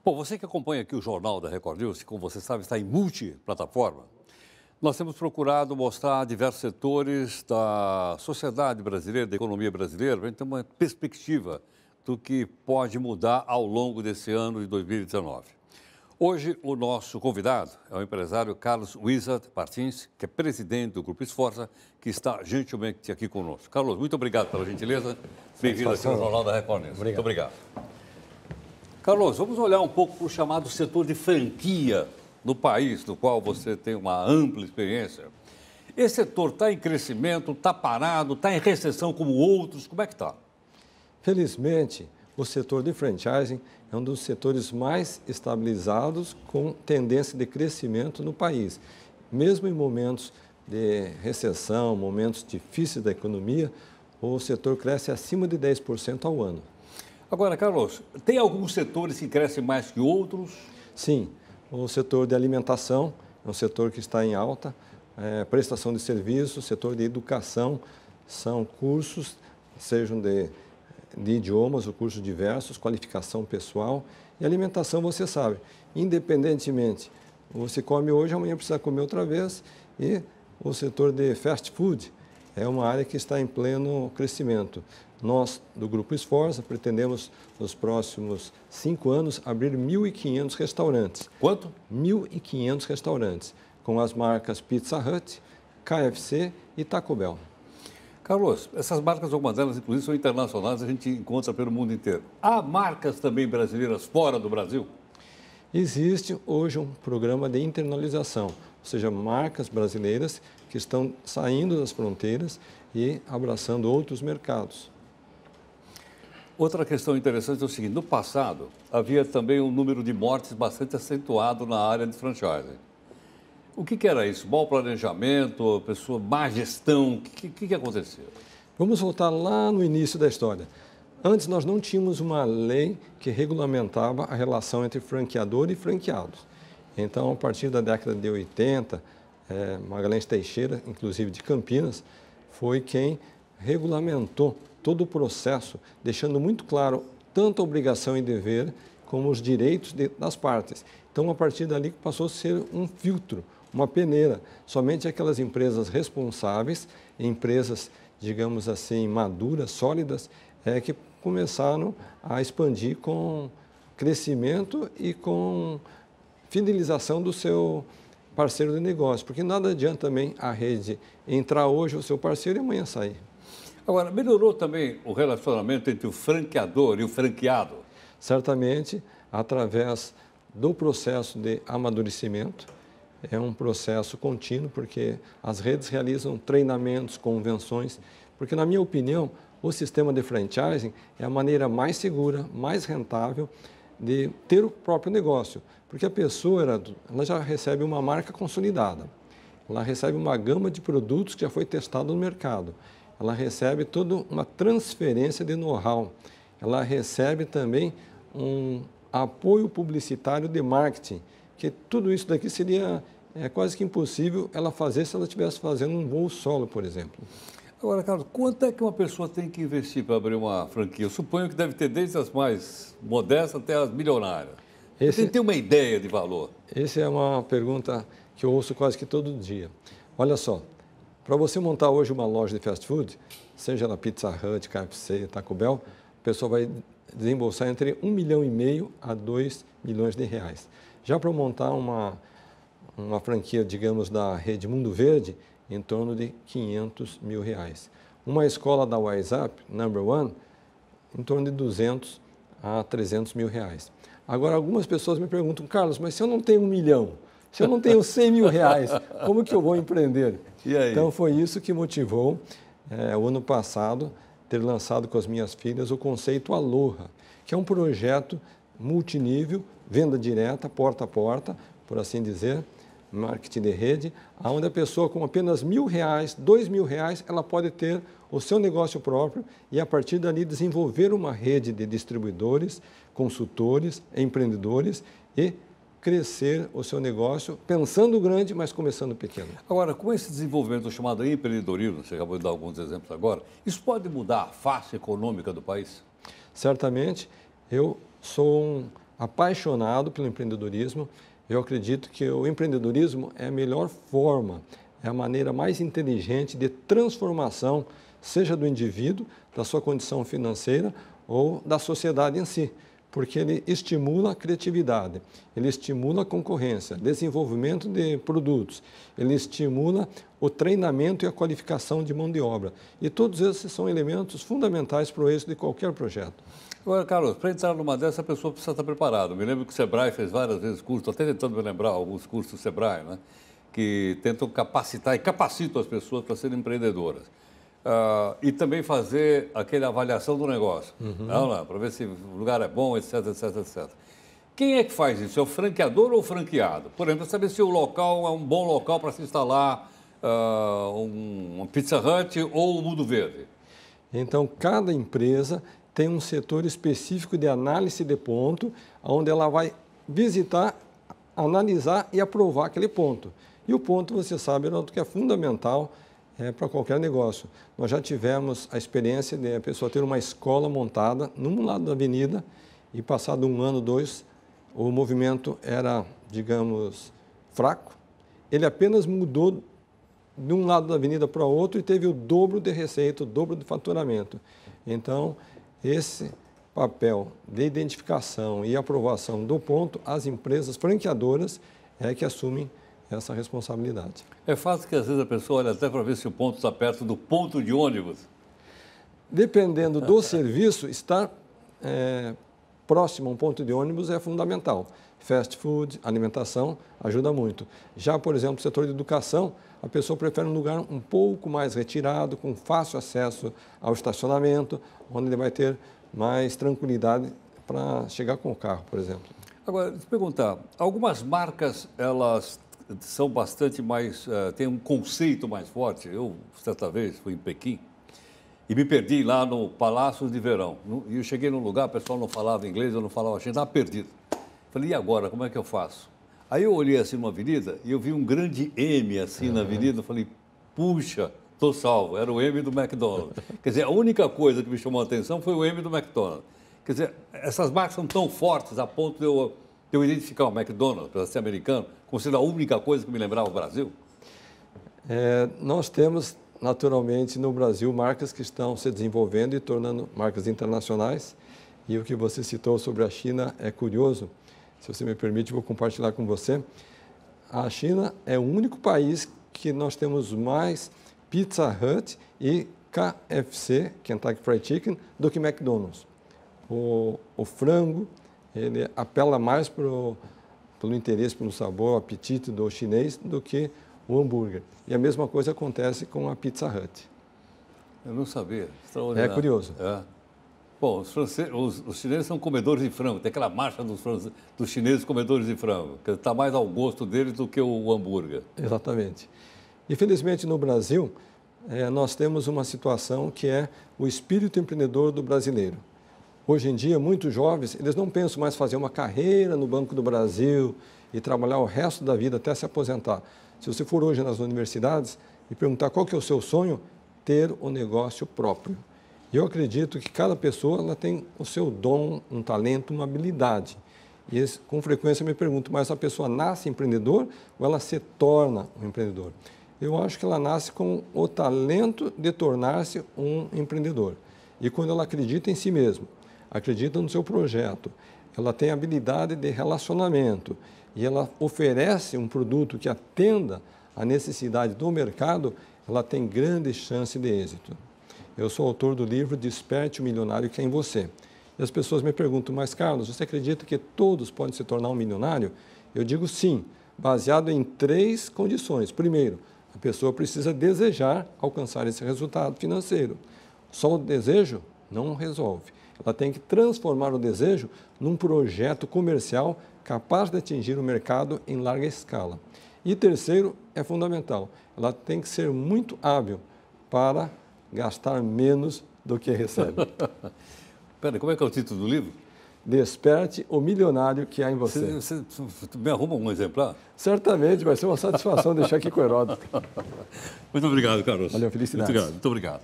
Bom, você que acompanha aqui o Jornal da Record News, como você sabe, está em multiplataforma. Nós temos procurado mostrar diversos setores da sociedade brasileira, da economia brasileira, para a gente ter uma perspectiva do que pode mudar ao longo desse ano de 2019. Hoje, o nosso convidado é o empresário Carlos Wizard Martins, que é presidente do Grupo Esforça, que está gentilmente aqui conosco. Carlos, muito obrigado pela gentileza. Bem-vindo aqui ao Jornal da Record News. Muito obrigado. Carlos, vamos olhar um pouco para o chamado setor de franquia no país, no qual você tem uma ampla experiência. Esse setor está em crescimento, está parado, está em recessão como outros? Como é que está? Felizmente, o setor de franchising é um dos setores mais estabilizados com tendência de crescimento no país. Mesmo em momentos de recessão, momentos difíceis da economia, o setor cresce acima de 10% ao ano. Agora, Carlos, tem alguns setores que crescem mais que outros? Sim, o setor de alimentação é um setor que está em alta, prestação de serviços, setor de educação, são cursos, sejam de idiomas ou cursos diversos, qualificação pessoal. E alimentação, você sabe, independentemente, você come hoje, amanhã precisa comer outra vez. E o setor de fast food é uma área que está em pleno crescimento. Nós, do Grupo Esforça, pretendemos, nos próximos 5 anos, abrir 1.500 restaurantes. Quanto? 1.500 restaurantes, com as marcas Pizza Hut, KFC e Taco Bell. Carlos, essas marcas, algumas delas, inclusive, são internacionais, a gente encontra pelo mundo inteiro. Há marcas também brasileiras fora do Brasil? Existe hoje um programa de internalização, ou seja, marcas brasileiras que estão saindo das fronteiras e abraçando outros mercados. Outra questão interessante é o seguinte, no passado havia também um número de mortes bastante acentuado na área de franchising. O que era isso? Mau planejamento, má gestão, o que aconteceu? Vamos voltar lá no início da história. Antes nós não tínhamos uma lei que regulamentava a relação entre franqueador e franqueados. Então, a partir da década de 80, Magalhães Teixeira, inclusive de Campinas, foi quem regulamentou todo o processo, deixando muito claro tanto a obrigação e dever como os direitos das partes. Então, a partir dali passou a ser um filtro, uma peneira. Somente aquelas empresas responsáveis, empresas, digamos assim, maduras, sólidas, que começaram a expandir com crescimento e com fidelização do seu parceiro de negócio. Porque nada adianta também a rede entrar hoje o seu parceiro e amanhã sair. Agora, melhorou também o relacionamento entre o franqueador e o franqueado? Certamente, através do processo de amadurecimento, é um processo contínuo, porque as redes realizam treinamentos, convenções, porque, na minha opinião, o sistema de franchising é a maneira mais segura, mais rentável de ter o próprio negócio, porque a pessoa ela já recebe uma marca consolidada, ela recebe uma gama de produtos que já foi testado no mercado, ela recebe toda uma transferência de know-how, ela recebe também um apoio publicitário de marketing, que tudo isso daqui seria quase que impossível ela fazer se ela estivesse fazendo um voo solo, por exemplo. Agora, Carlos, quanto é que uma pessoa tem que investir para abrir uma franquia? Eu suponho que deve ter desde as mais modestas até as milionárias. Você tem uma ideia de valor? Essa é uma pergunta que eu ouço quase que todo dia. Olha só, para você montar hoje uma loja de fast food, seja ela Pizza Hut, KFC, Taco Bell, a pessoa vai desembolsar entre R$1,5 milhão a R$2 milhões. Já para montar uma franquia, digamos, da rede Mundo Verde, em torno de R$500 mil. Uma escola da WhatsApp, Number One, em torno de R$200 a R$300 mil. Agora, algumas pessoas me perguntam, Carlos, mas se eu não tenho R$1 milhão, se eu não tenho R$100 mil, como que eu vou empreender? E aí? Então, foi isso que motivou, o ano passado, ter lançado com as minhas filhas o conceito Aloha, que é um projeto multinível, venda direta, porta a porta, por assim dizer, marketing de rede, onde a pessoa com apenas R$1.000, R$2.000, ela pode ter o seu negócio próprio e, a partir dali, desenvolver uma rede de distribuidores, consultores, empreendedores e crescer o seu negócio, pensando grande, mas começando pequeno. Agora, com esse desenvolvimento chamado empreendedorismo, você acabou de dar alguns exemplos agora, isso pode mudar a face econômica do país? Certamente, eu sou um apaixonado pelo empreendedorismo. Eu acredito que o empreendedorismo é a melhor forma, é a maneira mais inteligente de transformação, seja do indivíduo, da sua condição financeira ou da sociedade em si, porque ele estimula a criatividade, ele estimula a concorrência, desenvolvimento de produtos, ele estimula o treinamento e a qualificação de mão de obra. E todos esses são elementos fundamentais para o êxito de qualquer projeto. Agora, Carlos, para entrar numa dessa, a pessoa precisa estar preparada. Me lembro que o Sebrae fez várias vezes cursos, até tentando me lembrar alguns cursos do Sebrae, né, que tentam capacitar e capacitam as pessoas para serem empreendedoras. E também fazer aquela avaliação do negócio, para ver se o lugar é bom, etc, etc, etc. Quem é que faz isso? É o franqueador ou o franqueado? Por exemplo, saber se o local é um bom local para se instalar uma Pizza Hut ou um Mundo Verde. Então, cada empresa tem um setor específico de análise de ponto, onde ela vai visitar, analisar e aprovar aquele ponto. E o ponto, você sabe, Heraldo, que é fundamental para qualquer negócio. Nós já tivemos a experiência de a pessoa ter uma escola montada num lado da avenida e, passado 1 ano, 2, o movimento era, digamos, fraco. Ele apenas mudou de um lado da avenida para o outro e teve o dobro de receita, o dobro de faturamento. Então, esse papel de identificação e aprovação do ponto, as empresas franqueadoras é que assumem essa responsabilidade. É fácil que às vezes a pessoa olha até para ver se o ponto está perto do ponto de ônibus. Dependendo do serviço, estar próximo a um ponto de ônibus é fundamental. Fast food, alimentação, ajuda muito. Já, por exemplo, no setor de educação, a pessoa prefere um lugar um pouco mais retirado, com fácil acesso ao estacionamento, onde ele vai ter mais tranquilidade para chegar com o carro, por exemplo. Agora, deixa eu perguntar, algumas marcas, elas são bastante mais, têm um conceito mais forte. Eu, certa vez, fui em Pequim e me perdi lá no Palácio de Verão. E eu cheguei num lugar, o pessoal não falava inglês, eu não falava chinês, estava perdido. Falei, e agora, como é que eu faço? Aí eu olhei assim numa avenida e eu vi um grande M assim na avenida, eu falei, puxa, estou salvo, era o M do McDonald's. Quer dizer, a única coisa que me chamou a atenção foi o M do McDonald's. Quer dizer, essas marcas são tão fortes a ponto de eu identificar o McDonald's, para ser americano, como sendo a única coisa que me lembrava o Brasil? Nós temos, naturalmente, no Brasil, marcas que estão se desenvolvendo e tornando marcas internacionais. E o que você citou sobre a China é curioso. Se você me permite, vou compartilhar com você. A China é o único país que nós temos mais Pizza Hut e KFC, Kentucky Fried Chicken, do que McDonald's. O frango, ele apela mais pelo interesse, pelo sabor, o apetite do chinês do que o hambúrguer. E a mesma coisa acontece com a Pizza Hut. Eu não sabia. Extraordinário. É curioso. Bom, os chineses são comedores de frango. Tem aquela marcha dos chineses comedores de frango, que está mais ao gosto deles do que o hambúrguer. Exatamente. Infelizmente, no Brasil, nós temos uma situação que é o espírito empreendedor do brasileiro. Hoje em dia, muitos jovens, eles não pensam mais fazer uma carreira no Banco do Brasil e trabalhar o resto da vida até se aposentar. Se você for hoje nas universidades e perguntar qual que é o seu sonho, ter o negócio próprio. Eu acredito que cada pessoa ela tem o seu dom, um talento, uma habilidade. E com frequência eu me pergunto, mas a pessoa nasce empreendedor ou ela se torna um empreendedor? Eu acho que ela nasce com o talento de tornar-se um empreendedor. E quando ela acredita em si mesma, acredita no seu projeto, ela tem habilidade de relacionamento e ela oferece um produto que atenda à necessidade do mercado, ela tem grande chance de êxito. Eu sou autor do livro Desperte o Milionário que é em Você. E as pessoas me perguntam, mas Carlos, você acredita que todos podem se tornar um milionário? Eu digo sim, baseado em 3 condições. Primeiro, a pessoa precisa desejar alcançar esse resultado financeiro. Só o desejo não resolve. Ela tem que transformar o desejo num projeto comercial capaz de atingir o mercado em larga escala. E terceiro, é fundamental, ela tem que ser muito hábil para gastar menos do que recebe. Pera, como é que é o título do livro? Desperte o milionário que há em você. Você me arruma um exemplar? Certamente, vai ser uma satisfação deixar aqui com o Heródoto. Muito obrigado, Carlos. Valeu, felicidades. Muito obrigado.